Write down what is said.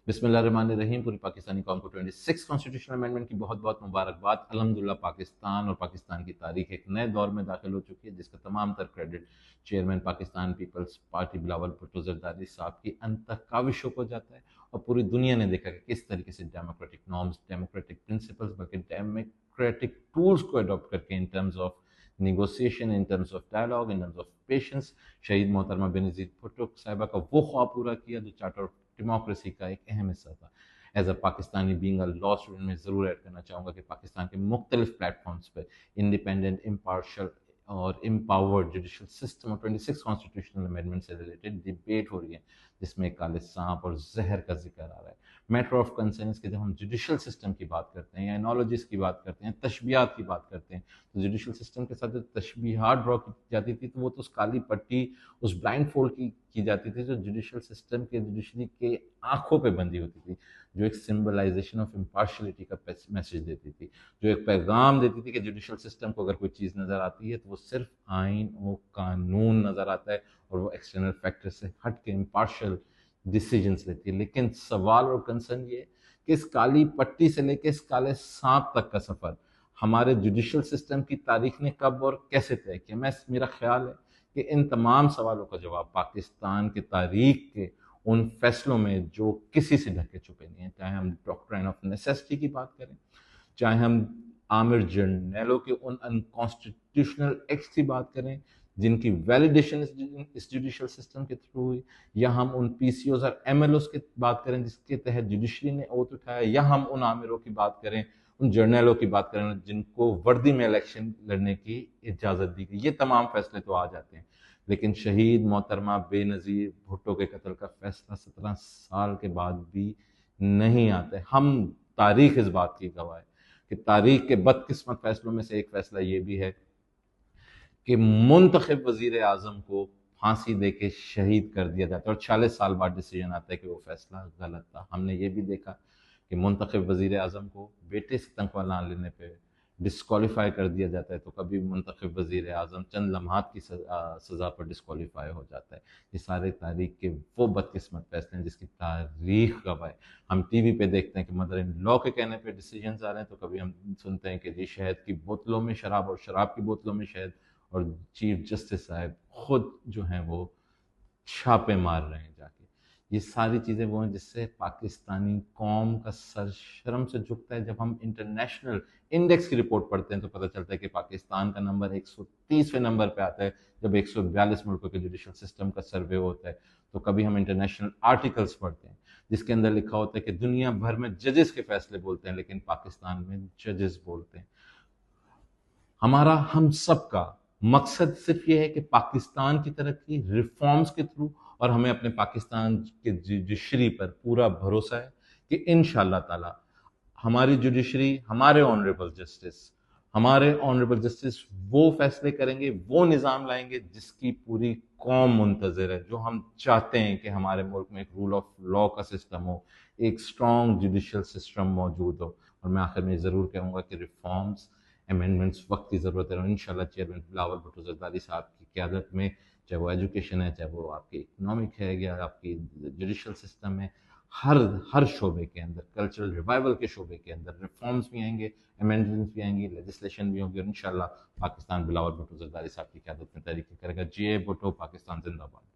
بسم اللہ الرحمن الرحیم. پوری پاکستانی قوم کو 26 کانسٹیٹیوشنل امینڈمنٹ کی بہت بہت مبارکباد. الحمدللہ پاکستان اور پاکستان کی تاریخ ایک نئے دور میں داخل ہو چکی ہے، جس کا تمام تر credit chairman Pakistan Peoples Party Bilawal Bhutto Zardari صاحب کی انتہ کاوشوں کو جاتا ہے. اور پوری دنیا نے دیکھا کہ کس طریقے سے ڈیموکریٹک نارمز، ڈیموکریٹک پرنسپلز بلکہ ڈیموکریٹک ٹولز کو اڈاپٹ کر کے in terms of negotiation, in terms of dialogue, in terms of patience, شہید محترمہ بینظیر بھٹو صاحبہ کا وہ خواب پورا کیا جو چارٹر آف ڈیموکریسی کا ایک اہم حصہ تھا. As a Pakistani being a law student میں ضرور ایڈ کرنا چاہوں گا کہ پاکستان کے مختلف پلیٹ فارمز پہ انڈیپینڈنٹ، امپارشل اور امپاورڈ جوڈیشل سسٹم اور 26 کانسٹیٹیوشنل امینڈمنٹ سے ریلیٹڈ ڈیبیٹ ہو رہی ہے، جس میں کالے سانپ اور زہر کا ذکر آ رہا ہے. میٹر آف کنسرن کہ جب ہم جوڈیشل سسٹم کی بات کرتے ہیں یا انالوجیز کی بات کرتے ہیں، تشبیہات کی بات کرتے ہیں، تو جوڈیشل سسٹم کے ساتھ جو تشبیہات ڈرا کی جاتی تھی تو وہ تو اس کالی پٹی، اس بلائنڈ فولڈ کی جاتی تھی جو جوڈیشل سسٹم کے، جوڈیشری کے آنکھوں پہ بندھی ہوتی تھی، جو ایک سمبلائزیشن آف امپارشلٹی کا میسج دیتی تھی، جو ایک پیغام دیتی تھی کہ جوڈیشل سسٹم کو اگر کوئی چیز نظر آتی ہے تو وہ صرف آئین و قانون نظر آتا ہے اور وہ ایکسٹرنل فیکٹر سے ہٹ کے امپارشل ڈیسیجنز لیتی ہے. لیکن سوال اور کنسرن یہ کہ اس کالی پٹی سے لے کے اس کالے سانپ تک کا سفر ہمارے جوڈیشل سسٹم کی تاریخ نے کب اور کیسے طے کیا. میرا خیال ہے کہ ان تمام سوالوں کا جواب پاکستان کی تاریخ کے ان فیصلوں میں جو کسی سے ڈھکے چھپے نہیں ہیں، چاہے ہم ڈاکٹرائن آف نیسیسٹی کی بات کریں، چاہے ہم عامر جرنیلوں کے ان انکانسٹیٹیوشنل ایکٹس کی بات کریں جن کی ویلیڈیشن اس جوڈیشل سسٹم کے تھرو ہوئی، یا ہم ان پی سی اوز اور ایم ایل اوز کی بات کریں جس کے تحت جوڈیشری نے اوتھ اٹھایا، یا ہم ان عامروں کی بات کریں، ان جرنیلوں کی بات کریں جن کو وردی میں الیکشن لڑنے کی اجازت دی گئی. یہ تمام فیصلے تو آ جاتے ہیں، لیکن شہید محترمہ بے نظیر بھٹو کے قتل کا فیصلہ 17 سال کے بعد بھی نہیں آتا ہے. ہم تاریخ اس بات کی گواہ ہے کہ تاریخ کے بدقسمت فیصلوں میں سے ایک فیصلہ یہ بھی ہے کہ منتخب وزیر اعظم کو پھانسی دے کے شہید کر دیا جاتا ہے، اور 46 سال بعد ڈیسیجن آتا ہے کہ وہ فیصلہ غلط تھا. ہم نے یہ بھی دیکھا کہ منتخب وزیر اعظم کو بیٹے سے تنخواہ نہ لینے پہ ڈسکوالیفائی کر دیا جاتا ہے، تو کبھی منتخب وزیر اعظم چند لمحات کی سزا پر ڈسکوالیفائی ہو جاتا ہے. یہ سارے تاریخ کے وہ بدقسمت فیصلے ہیں جس کی تاریخ گواہ ہے. ہم ٹی وی پہ دیکھتے ہیں کہ مدر ان لا کے کہنے پہ ڈیسیجنز آ رہے ہیں، تو کبھی ہم سنتے ہیں کہ جی شہد کی بوتلوں میں شراب اور شراب کی بوتلوں میں شہد، اور چیف جسٹس صاحب خود جو ہیں وہ چھاپے مار رہے ہیں جا کے. یہ ساری چیزیں وہ ہیں جس سے پاکستانی قوم کا سر شرم سے جھکتا ہے. جب ہم انٹرنیشنل انڈیکس کی رپورٹ پڑھتے ہیں تو پتہ چلتا ہے کہ پاکستان کا نمبر 130ویں نمبر پہ آتا ہے جب 142 ملکوں کے جوڈیشل سسٹم کا سروے ہوتا ہے. تو کبھی ہم انٹرنیشنل آرٹیکلز پڑھتے ہیں جس کے اندر لکھا ہوتا ہے کہ دنیا بھر میں ججز کے فیصلے بولتے ہیں لیکن پاکستان میں ججز بولتے ہیں. ہمارا، ہم سب کا مقصد صرف یہ ہے کہ پاکستان کی ترقی ریفارمز کے تھرو، اور ہمیں اپنے پاکستان کے جوڈیشری پر پورا بھروسہ ہے کہ انشاءاللہ تعالی ہماری جوڈیشری، ہمارے آنریبل جسٹس وہ فیصلے کریں گے، وہ نظام لائیں گے جس کی پوری قوم منتظر ہے. جو ہم چاہتے ہیں کہ ہمارے ملک میں ایک رول آف لا کا سسٹم ہو، ایک اسٹرانگ جوڈیشل سسٹم موجود ہو. اور میں آخر میں ضرور کہوں گا کہ ریفارمز، امینڈمنٹس وقت کی ضرورت ہے، اور انشاءاللہ چیئرمین بلاول بھٹو زرداری صاحب کی قیادت میں، چاہے وہ ایجوکیشن ہے، چاہے وہ آپ کی اکنامک ہے، یا آپ کی جوڈیشل سسٹم ہے، ہر شعبے کے اندر، کلچرل ریوائول کے شعبے کے اندر ریفارمز بھی آئیں گے، امینڈمنٹس بھی آئیں گی، لیجسلیشن بھی ہوں گی، اور انشاءاللہ پاکستان بلاول بھٹو زرداری صاحب کی قیادت میں تحریک کرے گا. جی اے بھٹو، پاکستان زندہ باد.